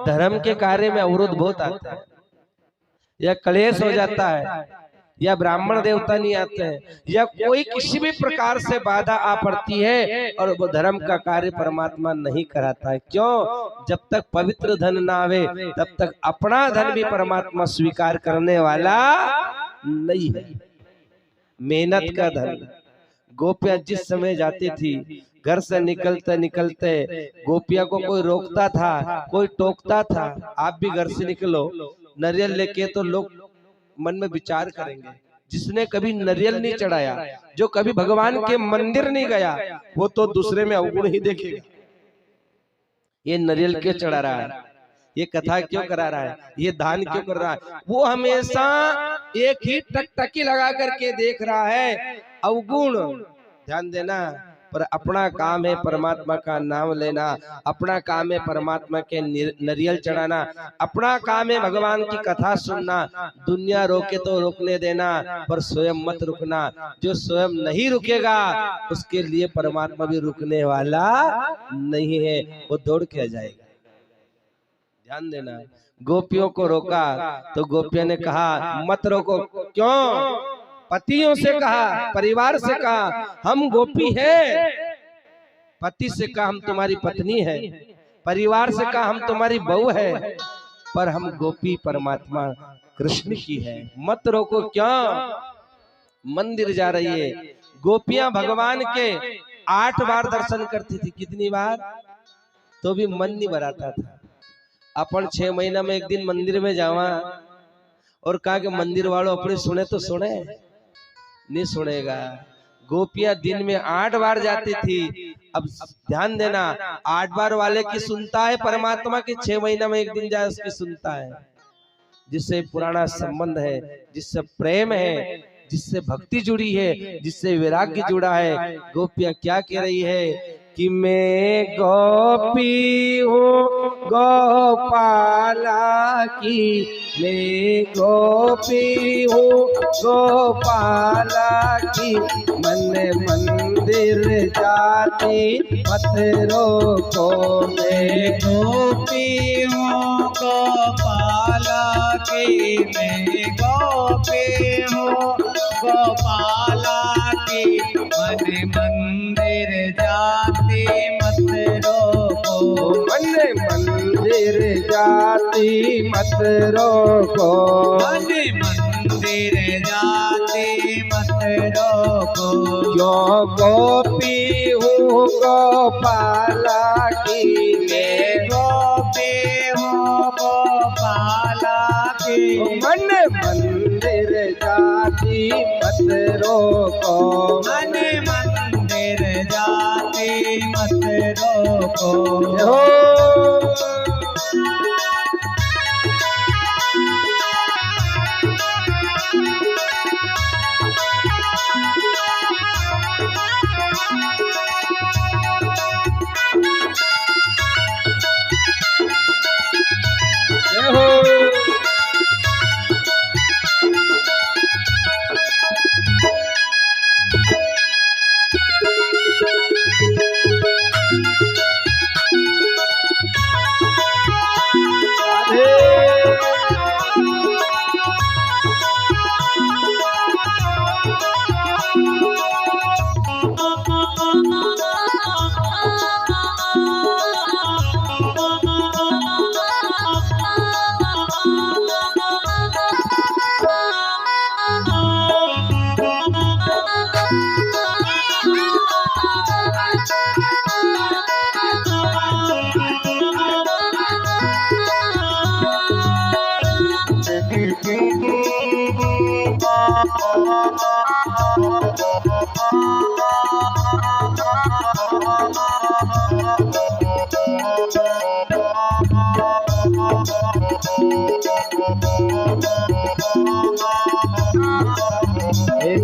धर्म के कार्य में अवरोध बहुत आता है, या क्लेश हो जाता है, या ब्राह्मण देवता नहीं आते हैं, या कोई किसी भी प्रकार से बाधा आ पड़ती है और वो धर्म का कार्य परमात्मा नहीं कराता है। क्यों? जब तक पवित्र धन ना आवे तब तक अपना धन भी परमात्मा स्वीकार करने वाला नहीं है। मेहनत का धन। गोपियां जिस समय जाती थी, घर से निकलते निकलते गोपियां को कोई रोकता था, कोई टोकता था, आप भी घर से निकलो नारियल लेके, तो लोग मन में विचार करेंगे। जिसने कभी नारियल नहीं चढ़ाया, जो कभी भगवान के मंदिर नहीं गया, वो तो दूसरे में अवगुण ही देखेगा। ये नारियल क्यों चढ़ा रहा है, ये कथा क्यों करा रहा है, ये दान क्यों कर रहा है, वो हमेशा एक ही टकटकी लगा करके देख रहा है, अवगुण। ध्यान देना, पर अपना काम है परमात्मा का नाम लेना, अपना काम है परमात्मा के नारियल चढ़ाना, अपना काम है भगवान की कथा सुनना। दुनिया रोके तो रोकने देना, पर स्वयं मत रुकना। जो स्वयं नहीं रुकेगा उसके लिए परमात्मा भी रुकने वाला नहीं है, वो दौड़ के आ जाएगा। ध्यान देना, गोपियों को रोका तो गोपियों ने कहा मत रोको। क्यों? पतियों से कहा, परिवार से कहा हम गोपी हैं, पति से कहा हम तुम्हारी पत्नी है, परिवार से कहा हम तुम्हारी बहू है, पर हम गोपी परमात्मा कृष्ण की है, मत रोको। क्यों? मंदिर जा रही है। गोपियां भगवान के 8 बार दर्शन करती थी। कितनी बार? तो भी मन नहीं भराता था। अपन 6 महीना में एक दिन मंदिर में जावा और कहा कि मंदिर वालों अपने सुने तो सुने, नहीं सुनेगा। गोपियां दिन में 8 बार जाती थी। अब ध्यान देना, 8 बार वाले की सुनता है परमात्मा की, 6 महीना में एक दिन जाए उसकी सुनता है। जिससे पुराना संबंध है, जिससे प्रेम है, जिससे भक्ति जुड़ी है, जिससे वैराग्य जुड़ा है। गोपियां क्या कह रही है कि मैं गोपी हूँ गोपाला की, मैं गोपी हूँ गोपाला की, मन मंदिर जाती मत रोको। मैं गोपी हूँ गोपाला की, मैं गोपी हूँ गोपाला की, मन मंदिर जाती मत रोको। मन मंदिर जाती मत रोको, मन मंदिर जाती मत रोको। क्यों? गोपी हूँ गोपाला की, मैं गोपी हूँ गोपाला की, मन मंदिर जाती मत रोको। मन मंदिर जाती मत रोको।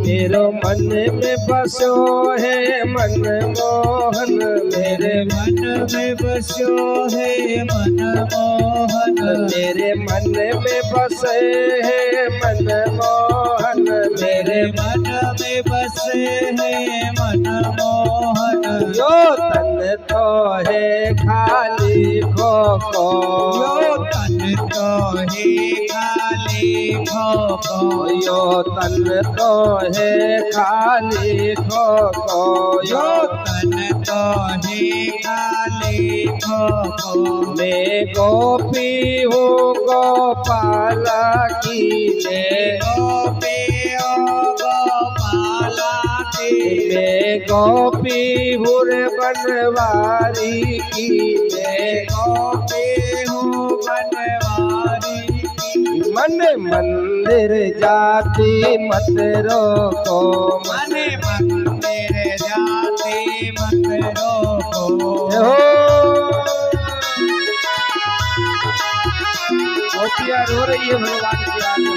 मेरो मन में बसो है मनमोहन, मेरे मन में बसो है मनमोहन, मेरे मन में बसे है मनमोहन, मेरे मन में बसे है मनमोहन। यो तन तो है खाली खोखो, यो तन तो है खाली खोखो यो तन तो है खाली खोखो यो तन तो है खाली खोखो मैं गोपी हूँ गोपाला की मैं गोपी ओ गोपाला की मैं गोपी हूँ रे बनवारी की मैं गोपी हूँ बनवारी की मन मंदिर जाती मत रोको मन मंदिर जाते मत रोको हो गोपियाँ रो रही है भगवान की याद में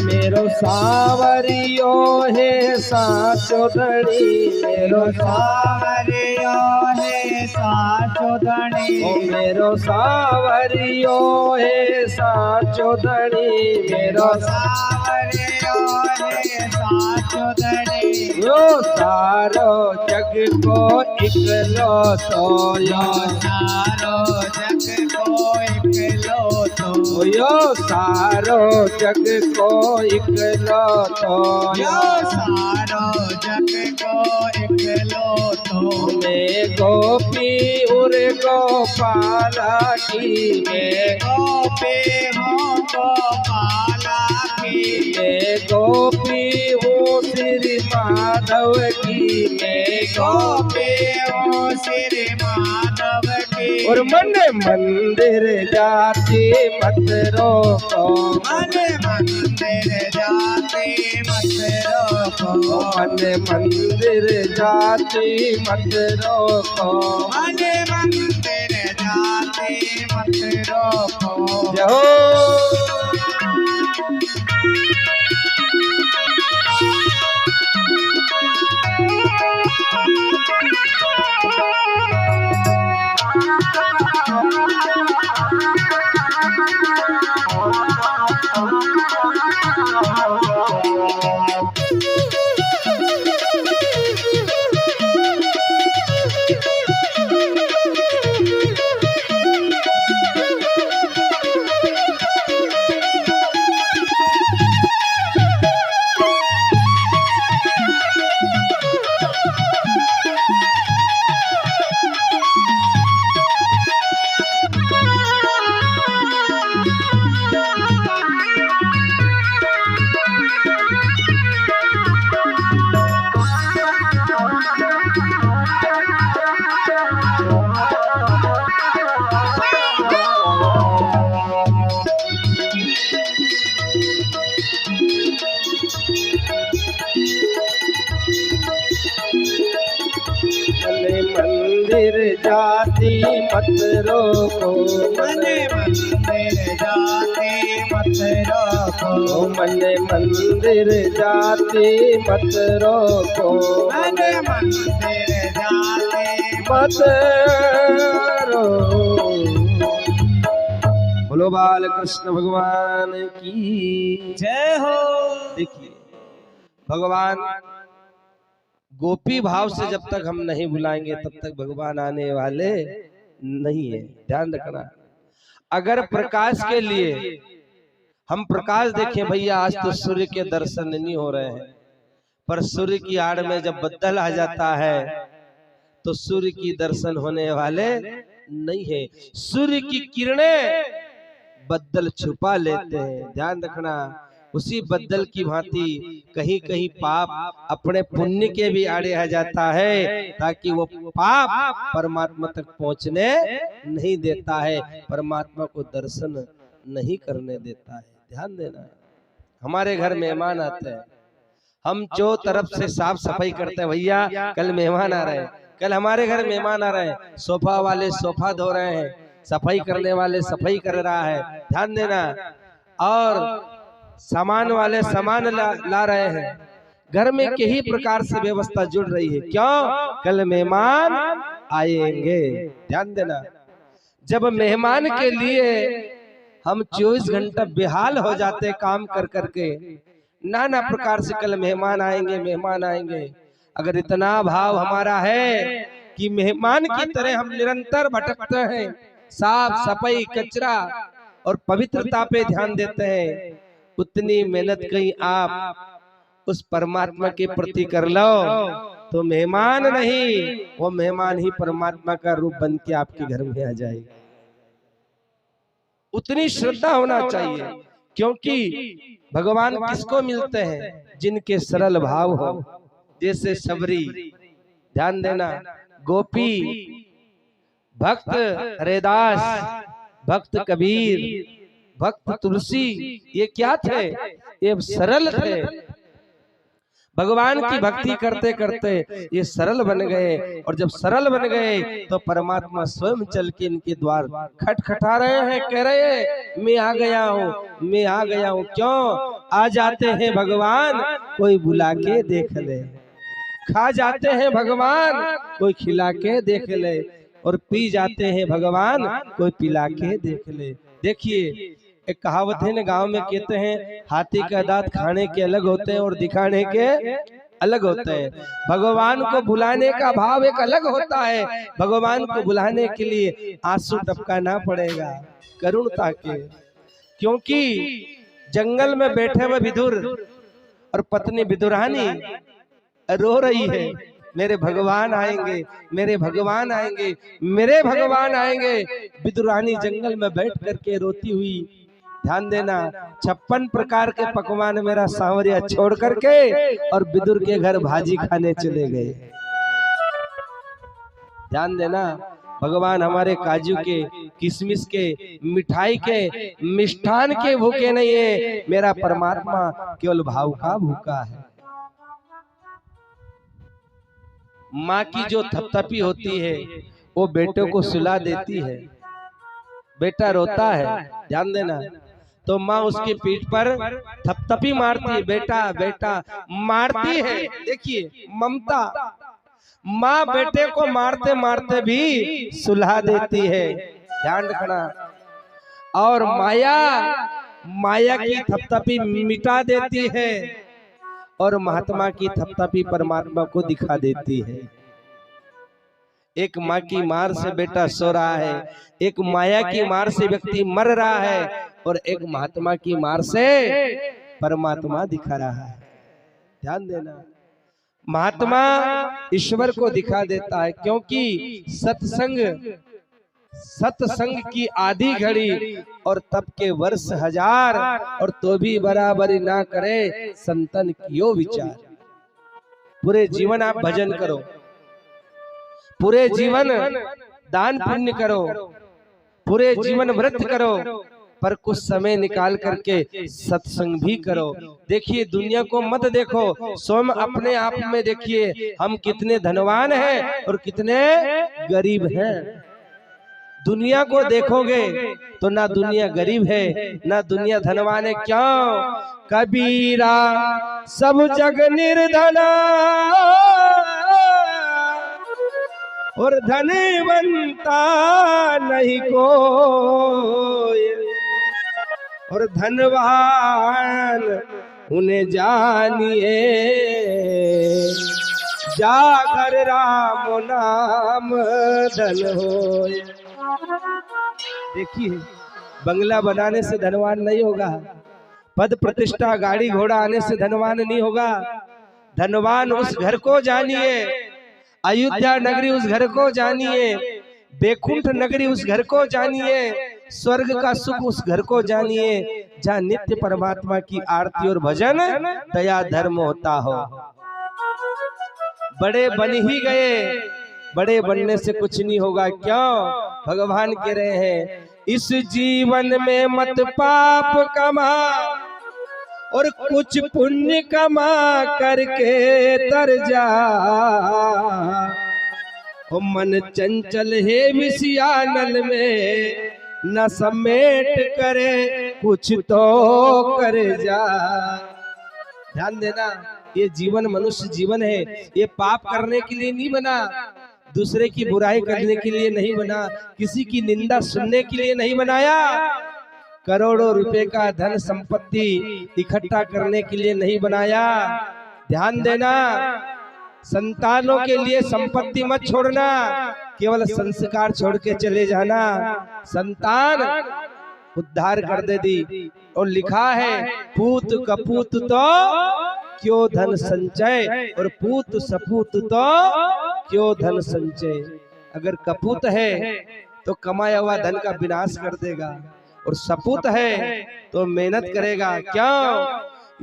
मेरो सावरियो है साचो धणी मेरो सावरियो है साचो धणी ओ मेरो सावरियो है साचो धणी मेरो सावरियो है साचो धणी यो सारो जग को इकलो तो यो सारो जग को इकलो तो यो सारो जग को इकलो तो यो सारो जग को इकलो तो मैं गोपी उर गोपाला की मैं गोपी हूँ गोपाला की मैं गोपी हूँ श्री माधव की मैं गोपी हूँ श्री माधव की और मन मंदिर जाती मत रोको मन मंदिर जाते मत रोको मन मंदिर जाती मत रोको मन मंदिर जाते मत रोको जहो मंदिर जाती मत रोको मन मंदिर जाते मत रोको मन मंदिर जाती मत रोको मन मंदिर जाते मत रो बोलो बाल कृष्ण भगवान की जय हो। देखिए भगवान गोपी भाव से जब तक हम नहीं बुलाएंगे तब तक भगवान आने वाले नहीं है, ध्यान रखना। अगर प्रकाश के लिए हम प्रकाश देखें भैया, आज तो सूर्य के दर्शन नहीं हो रहे हैं, पर सूर्य की आड़ में जब बदल आ जाता है तो सूर्य की दर्शन होने वाले नहीं है। सूर्य की किरणें बदल छुपा लेते हैं, ध्यान रखना। उसी बद्दल की भांति कहीं कहीं पाप अपने पुण्य के भी आड़े आ जाता है, ताकि वो पाप परमात्मा तक पहुंचने नहीं देता है, परमात्मा को दर्शन नहीं करने देता है। ध्यान देना, हमारे घर मेहमान आते हैं, हम जो तरफ से साफ सफाई करते हैं, भैया कल मेहमान आ रहे हैं, कल हमारे घर मेहमान आ रहे हैं, सोफा वाले सोफा धो रहे हैं, सफाई करने वाले सफाई कर रहा है, ध्यान देना, और सामान वाले सामान ला रहे हैं, घर में कई प्रकार से व्यवस्था जुड़ रही है। क्यों? कल मेहमान आएंगे। ध्यान देना, जब मेहमान के लिए हम 24 घंटा बेहाल हो जाते काम कर करके, नाना प्रकार से कल मेहमान आएंगे मेहमान आएंगे, अगर इतना भाव हमारा है कि मेहमान की तरह हम निरंतर भटकते हैं, साफ सफाई कचरा और पवित्रता पे ध्यान देते हैं, उतनी मेहनत कहीं आप उस परमात्मा के प्रति कर लो तो मेहमान नहीं, वो मेहमान ही परमात्मा का रूप बन के आपके घर में आ जाएगा। उतनी श्रद्धा होना चाहिए, क्योंकि भगवान किसको मिलते हैं? जिनके सरल भाव हो, जैसे सबरी, ध्यान देना, गोपी, भक्त हरिदास, भक्त कबीर, भक्त तुलसी, ये क्या थे? ये सरल थे। भगवान की भक्ति करते करते ये सरल बन गए, और जब सरल बन गए तो परमात्मा स्वयं चल के इनके द्वार खटखटा रहे हैं, कह रहे हैं मैं आ गया हूँ, मैं आ गया हूँ। क्यों आ जाते हैं भगवान? कोई बुला के देख ले। खा जाते हैं भगवान, कोई खिला के देख ले, और पी जाते हैं भगवान, कोई पिला के देख ले। देखिए, एक कहावत है ना, गांव में कहते हैं हाथी का दांत खाने के अलग होते हैं और दिखाने के अलग होते हैं। भगवान को बुलाने का भाव एक अलग होता है। भगवान को बुलाने के लिए आंसू टपकाना पड़ेगा करुणता के, क्योंकि जंगल में बैठे हुए विदुर और पत्नी विदुरानी रो रही है, मेरे भगवान आएंगे, मेरे भगवान आएंगे, मेरे भगवान आएंगे। विदुरानी जंगल में बैठ करके रोती हुई, ध्यान देना, 56 प्रकार के पकवान मेरा सांवरिया छोड़ करके और विदुर के घर भाजी खाने चले गए। ध्यान देना, भगवान हमारे काजू के, किशमिश के, मिठाई के, मिष्ठान के भूखे नहीं है, मेरा परमात्मा केवल भाव का भूखा है। माँ की जो थपथपी होती है वो बेटे को सुला देती है। बेटा रोता है, ध्यान देना, तो माँ उसकी पीठ पर थपथपी मारती है, बेटा बेटा मारती है। देखिए ममता, माँ बेटे को मारते मारते भी सुला देती है, ध्यान रखना। और माया, माया की थपथपी मिटा देती है, और महात्मा की थपथपी परमात्मा को दिखा देती है। एक माँ की मार से बेटा सो रहा है, एक माया की मार से व्यक्ति मर रहा है, और एक महात्मा की मार से परमात्मा दिखा रहा है। ध्यान देना, महात्मा ईश्वर को दिखा देता है, क्योंकि सत्संग की आधी घड़ी और तब के वर्ष 1000, और तो भी बराबरी ना करे संतन कियो विचार। पूरे जीवन आप भजन करो, पूरे जीवन दान पुण्य करो, पूरे जीवन व्रत करो, पर कुछ समय निकाल करके सत्संग भी करो। देखिए, दुनिया को मत देखो, स्वयं अपने आप में देखिए हम कितने धनवान हैं और कितने गरीब हैं। दुनिया को देखोगे तो ना दुनिया गरीब है ना दुनिया धनवान है। क्यों? कबीरा सब जग निर्धना और धनवंता नहीं कोई, और धनवान उन्हें जानिए जागर राम नाम धन होए। देखिए, बंगला बनाने से धनवान नहीं होगा, पद प्रतिष्ठा गाड़ी घोड़ा आने से धनवान नहीं होगा। धनवान उस घर को जानिए, अयोध्या नगरी उस घर को जानिए, बैकुंठ नगरी उस घर को जानिए, स्वर्ग का सुख उस घर को जानिए जहाँ नित्य परमात्मा की आरती और भजन दया धर्म होता हो। बड़े बन ही गए, बड़े बनने से कुछ नहीं होगा। क्यों? भगवान कह रहे हैं इस जीवन में मत पाप कमा और कुछ पुण्य कमा करके तर जा। हो मन चंचल है विषयानल में, न समेट करे कुछ तो कर जा। ध्यान देना, ये जीवन मनुष्य जीवन है, ये पाप करने के लिए नहीं बना, दूसरे की बुराई करने के लिए नहीं बना, किसी की निंदा सुनने के लिए नहीं बनाया, करोड़ों रुपए का धन संपत्ति इकट्ठा करने के लिए नहीं बनाया। ध्यान देना, संतानों के लिए संपत्ति मत छोड़ना, केवल संस्कार छोड़ के चले जाना, संतान उद्धार कर दे दी। और लिखा है पूत कपूत तो क्यों धन संचय और पूत सपूत तो क्यों धन संचय। अगर कपूत है तो कमाया हुआ धन का विनाश कर देगा, और सपूत है तो मेहनत करेगा। क्यों?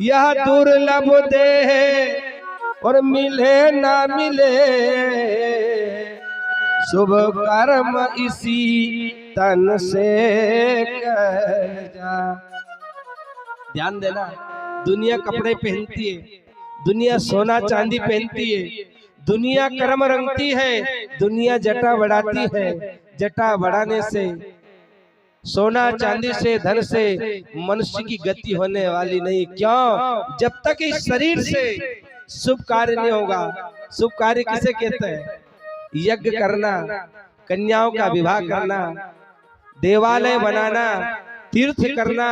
यह दुर्लभ देह और मिले ना मिले, शुभ कर्म इसी तन से कर जा। ध्यान देना, दुनिया कपड़े पहनती है, दुनिया सोना चांदी पहनती है, दुनिया कर्म रंगती है, दुनिया जटा बढ़ाती है। जटा बढ़ाने से, सोना चांदी से, धन से मनुष्य की गति होने वाली नहीं। क्यों? जब तक इस शरीर से शुभ कार्य नहीं होगा। शुभ कार्य किसे कहते हैं? यज्ञ करना, कन्याओं का विवाह करना, देवालय बनाना, तीर्थ करना,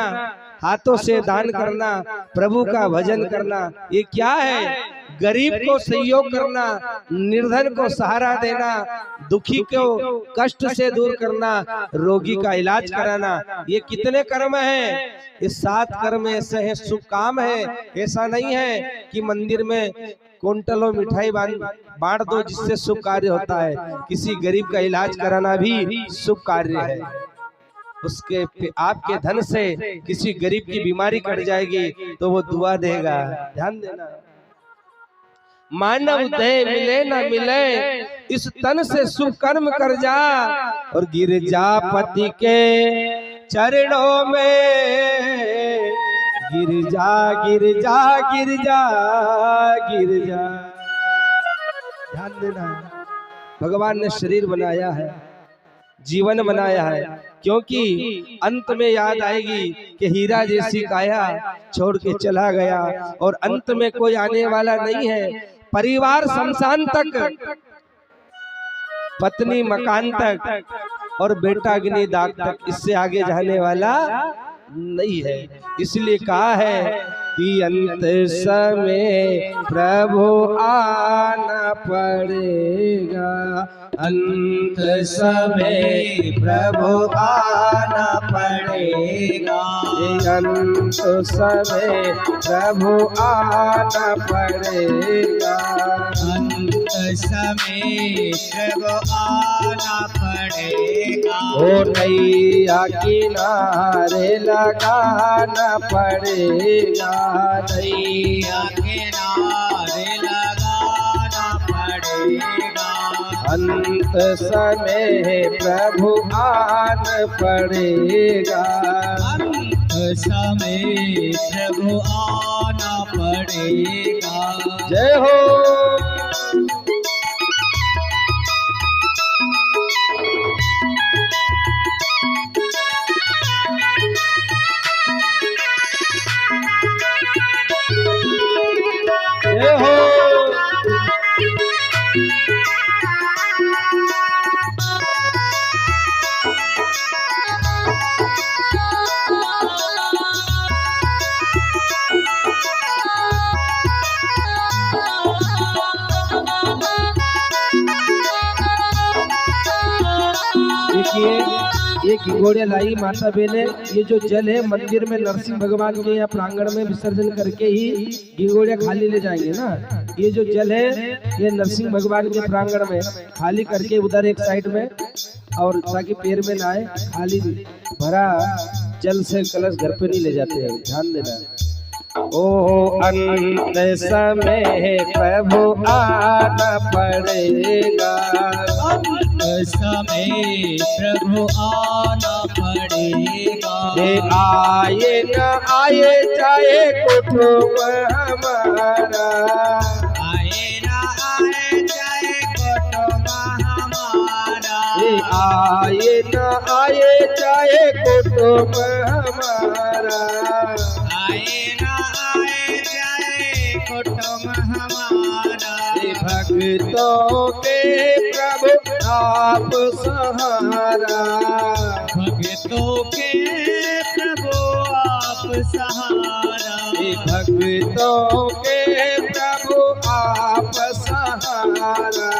हाथों से दान करना, प्रभु का भजन करना। ये क्या है? गरीब को सहयोग करना, निर्धन को सहारा देना, दुखी को कष्ट से दूर करना, रोगी का इलाज कराना। ये कितने कर्म हैं? ये 7 कर्म ऐसे हैं, शुभ काम है। ऐसा नहीं है कि मंदिर में कुंटलों मिठाई बांट दो जिससे शुभ कार्य होता है। किसी गरीब का इलाज कराना भी शुभ कार्य है। उसके आपके धन से किसी गरीब की बीमारी कट जाएगी तो वो दुआ देगा। ध्यान देना, मानव देह मिले ना मिले, इस तन से शुभ कर्म कर जा, और गिरजापति के चरणों में गिर जा, गिर जा, गिर जा, गिर जा। ध्यान देना, भगवान ने शरीर बनाया है, जीवन बनाया है, क्योंकि अंत में याद आएगी कि हीरा जैसी काया छोड़ के चला गया, और अंत में कोई आने वाला नहीं है। परिवार शमशान तक, पत्नी मकान तक, और बेटा अग्नि दाग तक, इससे आगे जाने वाला नहीं है। इसलिए कहा है कि अंत समय प्रभु आना पड़ेगा, अंत समय प्रभु आना पड़ेगा, अंत समय प्रभु आना पड़ेगा, अंत समय प्रभु आना पड़ेगा। ओ नैया किनारे लगाना पड़ेगा, नैया किनारे लगाना पड़ेगा, अंत समय प्रभु आन पड़ेगा, अंत समय प्रभु आना पड़ेगा। जय हो। जय हो। देखिए, एक घोड़े लाई माता बेने, ये जो जल है मंदिर में नरसिंह भगवान के यहाँ प्रांगण में विसर्जन करके ही गिंगोड़िया खाली ले जाएंगे ना। ये जो जल है ये नरसिंह भगवान के प्रांगण में खाली करके उधर एक साइड में, और ताकि पैर में ना आए, खाली भरा जल से कलश घर पे नहीं ले जाते हैं, ध्यान देना। ओ अंत समय प्रभु आना पड़ेगा, अंत समय प्रभु आना पड़ेगा। ये आए न आए चाहे कुटुंब हमारा, आए ना आए चाहे कुटुंब हमारा, ये आए न आए चाहे कुटुंब हमारा, आए ना आए चाहे कुटुंब हमारा। ये भक्तों के प्रभु आप सहारा, भक्तों के प्रभु आप सहारा, ये भक्तों के प्रभु आप सहारा,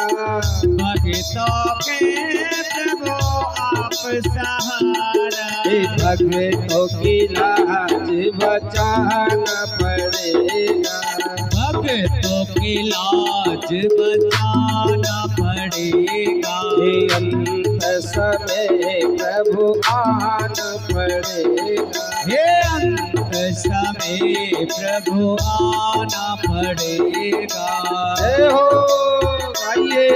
भक्तों के प्रभु आप सहारा। ये भक्तों की लाज बचाना पड़ेगा, भक्तों की लाज बचाना पड़ेगा। ये अंत समय प्रभु आना पड़ेगा, हे अंत समय प्रभु आना पड़ेगा। जय हो आइए।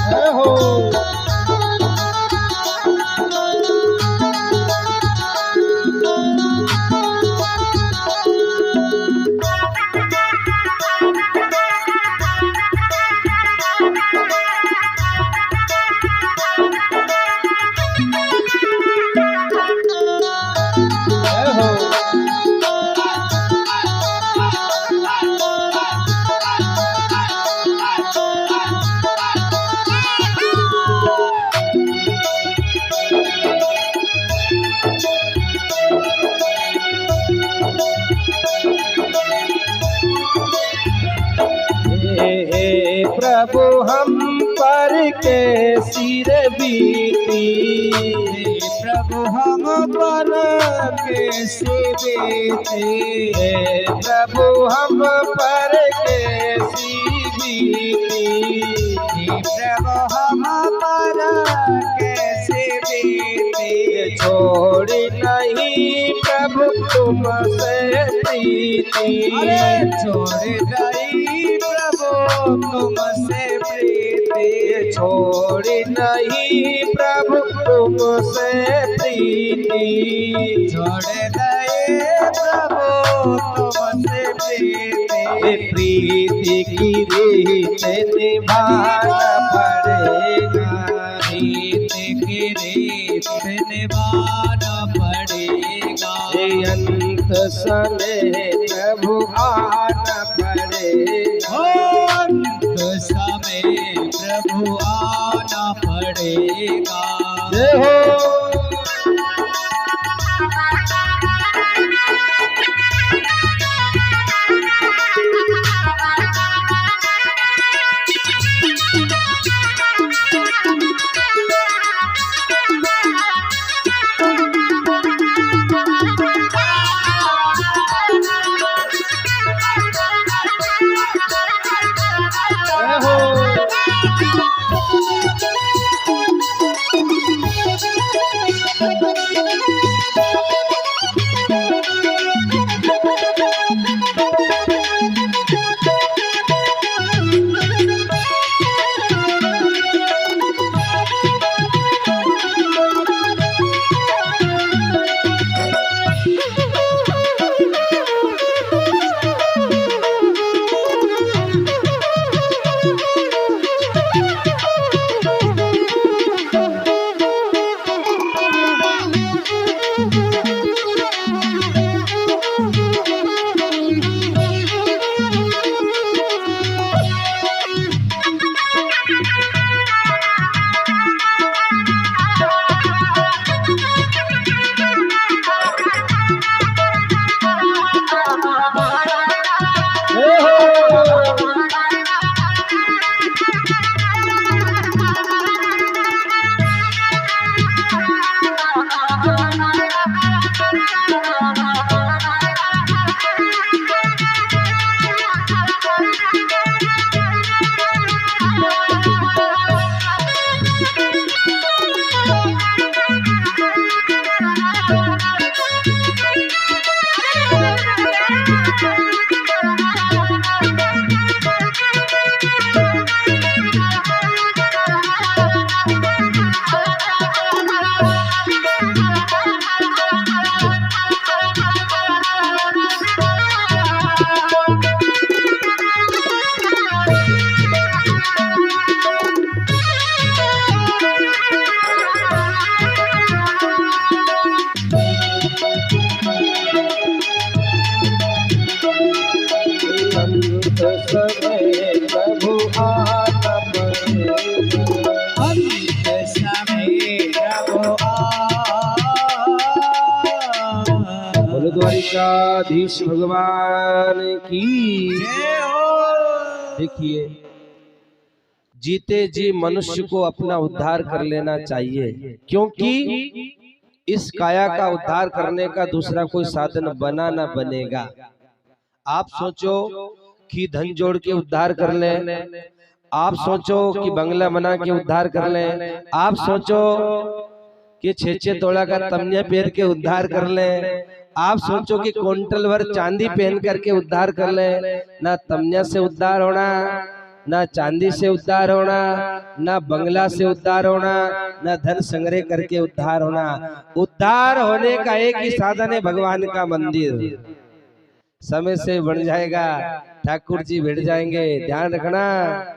जय हो। जय हो। हे प्रभु हम पर कैसी रे बीती, हे प्रभु हम पर कैसे बीते, हे प्रभु हम पर कैसी बीती, हे प्रभु हम पर कैसे बीते। छोड़ नहीं प्रभु तुमसे प्रीति, अरे छोड़ गई प्रभु तुमसे प्रीति, छोड़ नहीं प्रभु तुमसे प्रीति, छोड़ गए प्रभु तुमसे प्रीति। प्रीति की रीत निभाना पड़ेगा, रीत की रीत निभाना पड़ेगा। ये अंत समय प्रभु आना पड़ेगा, ओ अंत समय प्रभु आना पड़ेगा। जय हो। जय हो। द्वारिकाधीश भगवान की। जय हो। देखिए, जीते जी मनुष्य को अपना उद्धार कर लेना चाहिए, क्योंकि इस काया का उद्धार करने का दूसरा कोई साधन बना ना बनेगा। आप सोचो कि धन जोड़ के उद्धार कर लें, आप सोचो कि बंगला बना के उद्धार कर लें, आप सोचो कि 6-6 तोला का तमिया पहन के उद्धार कर लें, आप सोचो कि क्विंटल भर चांदी पहन करके उद्धार कर लें। ना तमिया से उद्धार होना, ना चांदी से उद्धार होना, ना बंगला से उद्धार होना, ना धन संग्रह करके उद्धार होना। उद्धार होने का एक ही साधन है, भगवान का मंदिर। समय से बढ़ जाएगा, ठाकुर जी बैठ जाएंगे। ध्यान रखना,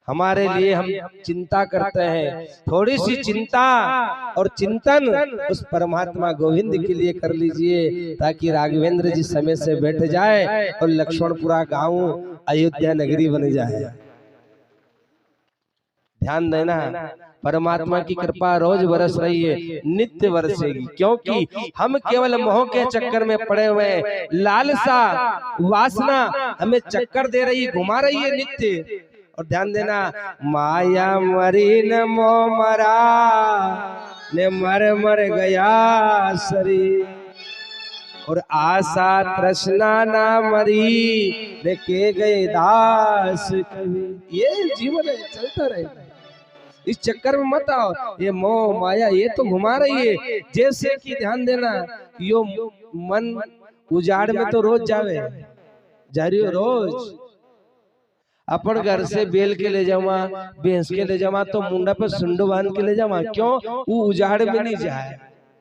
हमारे लिए हम चिंता करते हैं, थोड़ी सी चिंता और चिंतन उस परमात्मा गोविंद के लिए कर लीजिए, ताकि राघवेंद्र जी समय से बैठ जाए और लक्ष्मणपुरा गांव अयोध्या नगरी बन जाए। ध्यान देना, परमात्मा की कृपा रोज बरस रही है, नित्य बरसेगी, क्योंकि हम केवल मोह के चक्कर में पड़े हुए हैं। लालसा वासना हमें चक्कर दे रही है, घुमा रही है नित्य। और ध्यान देना, माया मरी न मोह मरा ने मर मर गया शरीर, और आशा तृष्णा ना मरी ने के गए दास कभी। ये जीवन है, चलता रहे, इस चक्कर में मत आओ। ये मोह माया ये तो घुमा रही है, जैसे कि ध्यान देना, यो मन उजाड़ में तो रोज जावे जा रही हो। रोज अपन घर से बेल के ले जावा, भैंस के ले जावा, तो मुंडा पे सुंडो बांध के ले जावा, क्यों? वो उजाड़ में नहीं जाए।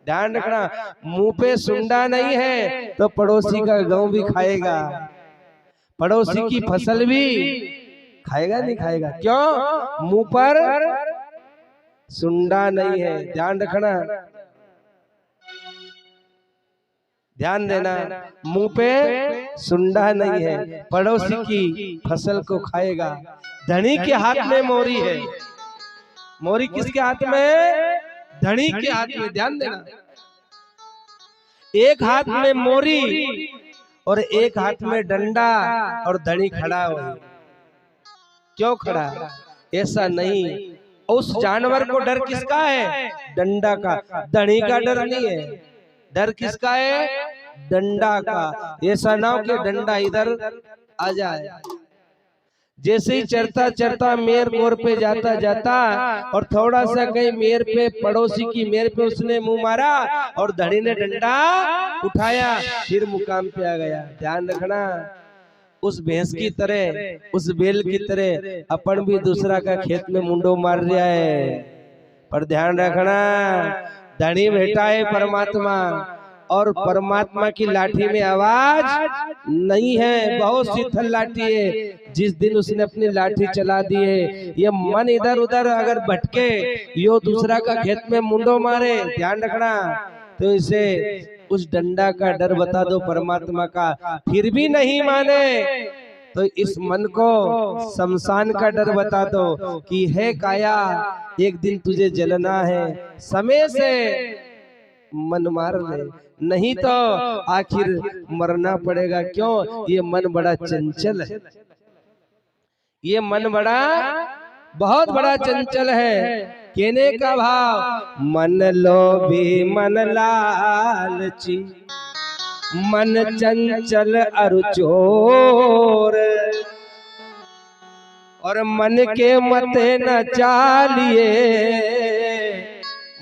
ध्यान रखना, मुंह पे सुंडा नहीं है तो पड़ोसी का गेहूं भी खाएगा, पड़ोसी की फसल भी खाएगा, नहीं खाएगा, क्यों? मुंह पर सुंडा नहीं है। ध्यान रखना, ध्यान देना, मुंह पे सुंडा नहीं है, पड़ोसी की फसल को खाएगा। धनी के हाथ में मोरी है, मोरी किसके हाथ में? धनी के हाथ में। ध्यान देना, एक हाथ में मोरी और एक हाथ में डंडा, और धनी खड़ा हो। क्यों खड़ा? ऐसा नहीं, उस जानवर को डर किसका है? डंडा का। धनी का डर नहीं है, डर किसका है? डंडा का। ऐसा ना हो कि डंडा इधर आ जाए। जैसे ही चरता चरता मेर कोर पे जाता जाता और थोड़ा सा कहीं मेर पे, पड़ोसी की मेर पे उसने मुंह मारा और धनी ने डंडा उठाया, फिर मुकाम पे आ गया। ध्यान रखना, उस भैंस की तरह, उस बैल की तरह अपन भी दूसरा का खेत में मुंडो मार रहा है। पर ध्यान रखना, धनी बैठा है परमात्मा, और परमात्मा की लाठी में आवाज नहीं है, बहुत शीतल लाठी है। जिस दिन उसने अपनी लाठी चला दी है, ये मन इधर उधर अगर भटके, यो दूसरा का खेत में मुंडो मारे, ध्यान रखना, तो इसे उस डंडा का डर बता दो परमात्मा का, फिर भी नहीं माने तो इस मन को शमशान का डर बता दो कि है काया, एक दिन तुझे जलना है, समय से मन मार ले, नहीं तो आखिर मरना पड़ेगा। क्यों? ये मन बड़ा चंचल है, ये मन बड़ा बहुत बड़ा चंचल है। कहने का भाव, मन लोभी मन लालची, मन चंचल अरु चोर, और मन के मते न चालिए,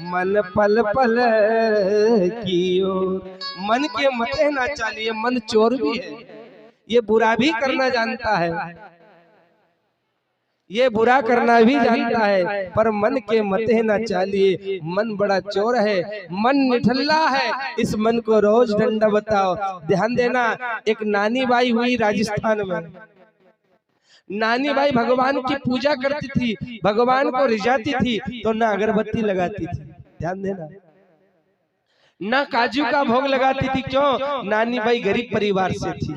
मन पल पल की ओर। मन के मते न चालिए, मन चोर भी है, ये बुरा भी करना जानता है, ये बुरा करना भी जानता है, पर मन के मते न चालिए, मन बड़ा चोर है, मन निठल्ला है, इस मन को रोज डंडा बताओ। ध्यान देना, एक नानी बाई हुई राजस्थान में। नानी बाई भगवान की पूजा करती थी, भगवान को रिझाती थी तो ना अगरबत्ती लगाती थी, ध्यान देना, ना काजू का भोग लगाती थी। क्यों? नानी बाई गरीब परिवार से थी,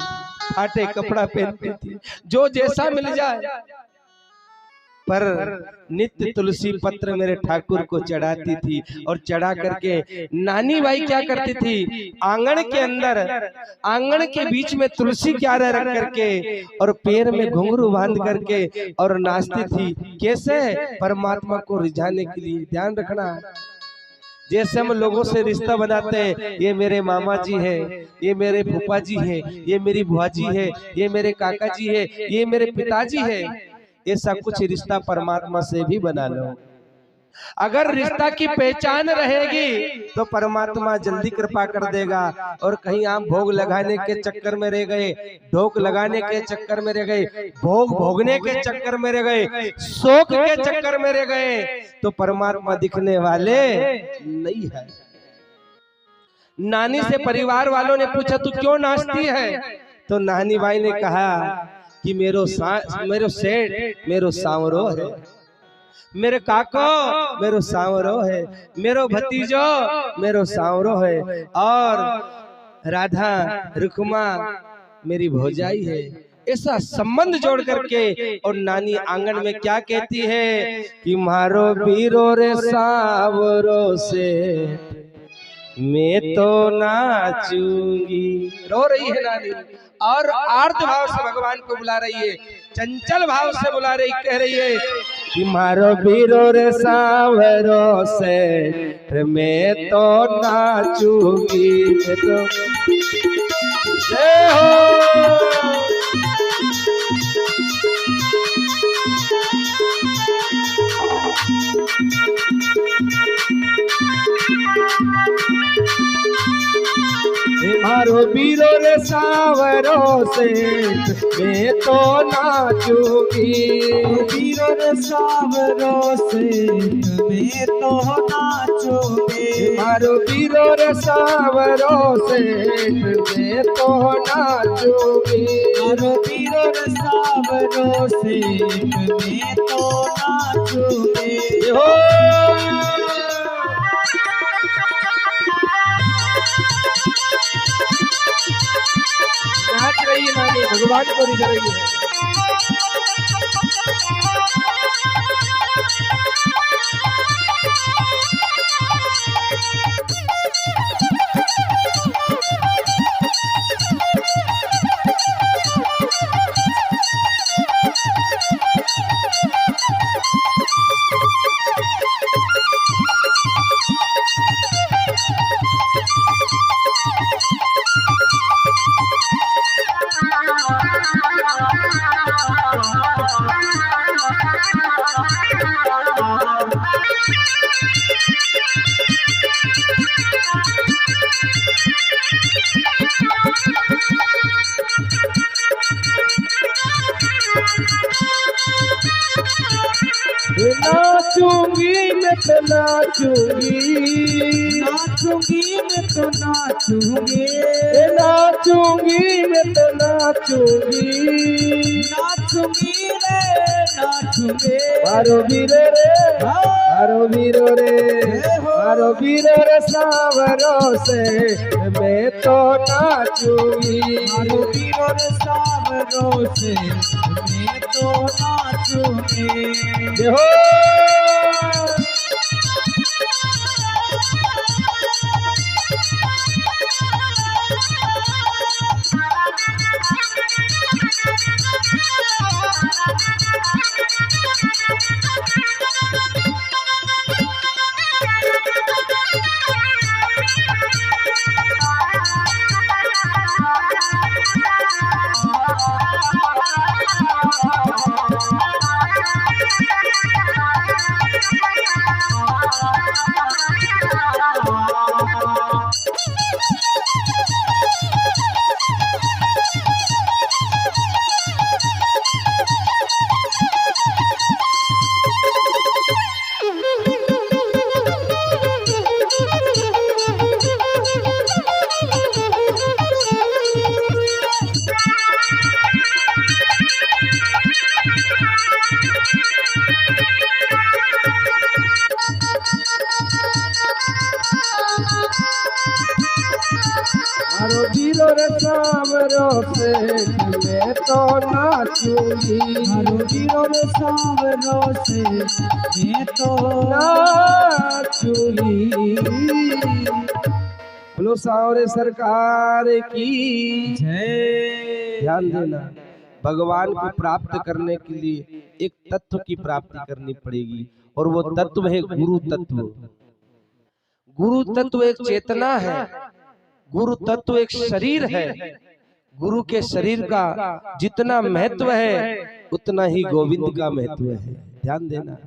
फाटे कपड़ा पहनती थी, जो जैसा मिल जाए पर नित्य तुलसी पत्र मेरे ठाकुर को चढ़ाती थी। और चढ़ा करके नानी बाई क्या करती थी, आंगन के अंदर, आंगन के बीच में तुलसी क्यारा रख करके और पैर में घुंघरू बांध करके और नाचती थी। कैसे? परमात्मा को रिझाने के लिए। ध्यान रखना, जैसे हम लोगों से रिश्ता बनाते हैं, ये मेरे मामा जी है, ये मेरे फूफा जी है, ये मेरी बुआ जी है, ये मेरे काका जी है, ये मेरे पिताजी है, ऐसा कुछ रिश्ता परमात्मा से भी बना लो। अगर रिश्ता की पहचान रहेगी तो परमात्मा जल्दी कृपा कर देगा। और कहीं आप भोग लगाने के चक्कर में रह गए, ढोक लगाने के चक्कर में रह गए, भोग भोगने के चक्कर में रह गए, शोक के चक्कर में रह गए, तो परमात्मा दिखने वाले नहीं है। नानी से परिवार वालों ने पूछा, तू क्यों नाचती है? तो नानी बाई ने कहा कि मेरो सेठ मेरो सांवरो है, मेरे काको मेरो सांवरो है, मेरो भतीजो मेरो सांवरो है, और राधा रुक्मा मेरी भौजाई है। ऐसा संबंध जोड़ करके और नानी आंगन में क्या कहती है कि मारो बीरो रे सांवरो से मैं तो नाचूंगी। रो रही है नानी और आर्त भाव से भगवान को बुला रही है, चंचल भाव से बुला रही, कह रही है कि मारो बीरो रे सांवरो से मैं तो नाचूंगी। तो जय हो। मारो बीरो रे सांवरो से मैं तो नाचूंगी, बीरो रे सांवरो से मैं तो नाचूंगी, मारो बीरो रे सांवरो से मैं तो नाचूंगी, मारो बीरो रे सांवरो से मैं तो नाचूंगी। हो नाच रही है नानी, भगवान को रिझा रही है। नाचूंगी मैं तो नाचूंगी, नाचूंगी मैं तो नाचूंगी, नाचूंगी मैं तो नाचूंगी, नाचूंगी रे नाचूंगी। मारो बीरो रे, मारो बीरो रे, मारो बीरो रे सांवरो से मैं तो नाचूंगी, मारो बीरो रे सांवरो से मैं तो नाचूंगी। हो और सांवरों से मैं तो नाचूंगी, रघुवीर और सांवरों से मैं तो नाचूंगी। बोलो सांवरे सरकार की जय। ध्यान देना, भगवान को प्राप्त करने के लिए एक तत्व की प्राप्ति करनी पड़ेगी और वो तत्व है गुरु तत्व। गुरु तत्व एक चेतना है, गुरु तत्व एक शरीर है। गुरु के शरीर का जितना महत्व है उतना ही गोविंद का महत्व है। ध्यान देना,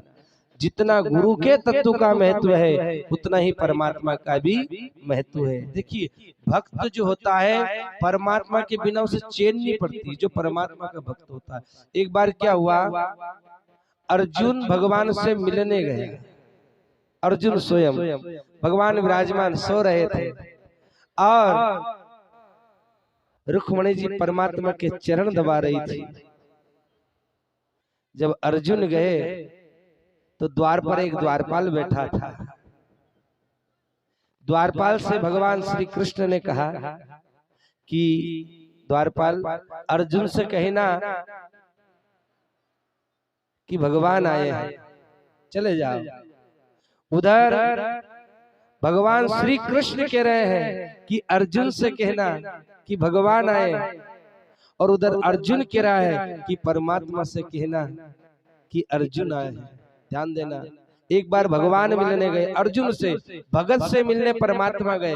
जितना गुरु के तत्व का महत्व है उतना ही परमात्मा का भी महत्व है। देखिए, भक्त जो होता है परमात्मा के बिना उसे चैन नहीं पड़ती, जो परमात्मा का भक्त होता है। एक बार क्या हुआ, अर्जुन भगवान से मिलने गए। अर्जुन स्वयं, भगवान विराजमान सो रहे थे और रुक्मणी जी परमात्मा के चरण दबा रही थी। जब अर्जुन गए तो द्वार पर एक द्वारपाल बैठा था। द्वारपाल से भगवान श्री कृष्ण ने कहा कि द्वारपाल अर्जुन से कहना कि भगवान आए हैं, चले जाओ। उधर भगवान श्री कृष्ण कह रहे हैं कि अर्जुन से कहना कि भगवान आए, और उधर अर्जुन कह रहा है कि परमात्मा से कहना कि अर्जुन आए। ध्यान देना, एक बार भगवान मिलने गए अर्जुन से, भगत से मिलने परमात्मा गए।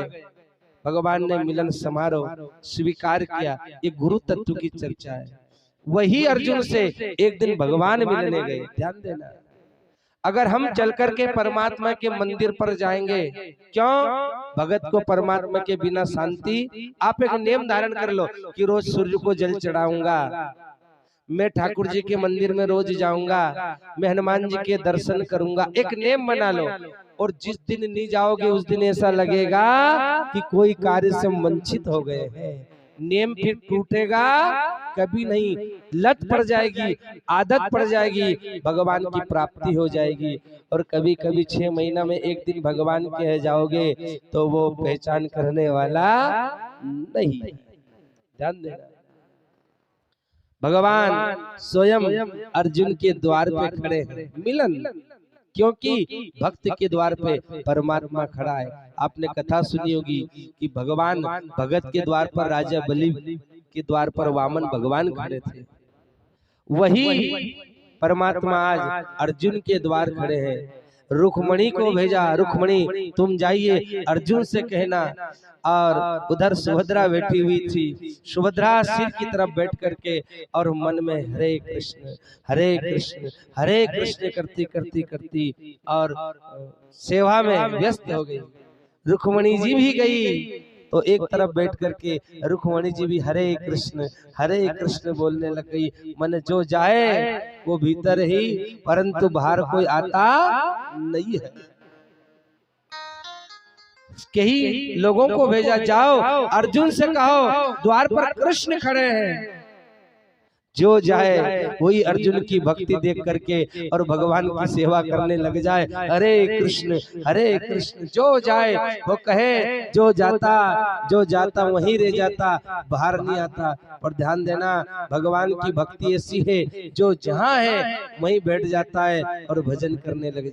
भगवान ने मिलन समारोह स्वीकार किया। ये गुरु तत्व की चर्चा है। वही अर्जुन से एक दिन भगवान मिलने गए। ध्यान देना, अगर हम चल करके परमात्मा के मंदिर पर जाएंगे, क्यों? भगत को परमात्मा के बिना शांति। आप एक नियम धारण कर लो कि रोज सूर्य को जल चढ़ाऊंगा, मैं ठाकुर जी के मंदिर में रोज जाऊंगा, मैं हनुमान जी के दर्शन करूंगा। एक नियम बना लो, और जिस दिन नहीं जाओगे उस दिन ऐसा लगेगा कि कोई कार्य से वंचित हो गए हैं। नियम फिर टूटेगा कभी नहीं, लत पड़ जाएगी, आदत पड़ जाएगी, भगवान की प्राप्ति हो जाएगी। और कभी कभी 6 महीना में एक दिन भगवान कह जाओगे तो वो पहचान करने वाला नहीं। ध्यान देना, भगवान स्वयं अर्जुन के द्वार पे खड़े हैं। मिलन, क्योंकि भक्त के द्वार पे परमात्मा खड़ा है। आपने कथा सुनी होगी कि भगवान भगत के द्वार पर, राजा बलि के द्वार पर वामन भगवान खड़े थे। वही परमात्मा आज अर्जुन के द्वार खड़े हैं। रुक्मणी को भेजा, रुक्मणी तुम जाइए अर्जुन से कहना। और उधर सुभद्रा बैठी हुई थी। सुभद्रा सिर की तरफ बैठ करके और मन में हरे कृष्ण हरे कृष्ण करती करती करती और सेवा में व्यस्त हो गई। रुक्मणी जी भी गई तो एक तरफ बैठ करके रुक्मणी जी भी हरे कृष्ण बोलने लग गई। मन जो जाए वो भीतर ही, परंतु बाहर कोई आता नहीं है। कई लोगों को भेजा, जाओ अर्जुन से कहो द्वार पर कृष्ण खड़े हैं। जो जाए वही अर्जुन की भक्ति देख करके और भगवान की सेवा करने लग जाए। हरे कृष्ण जो जाए वो कहे, जो जाता वहीं रह जाता, बाहर नहीं आता। पर ध्यान देना, भगवान की भक्ति ऐसी है जो जहाँ है वहीं बैठ जाता है और भजन करने लग जाता है।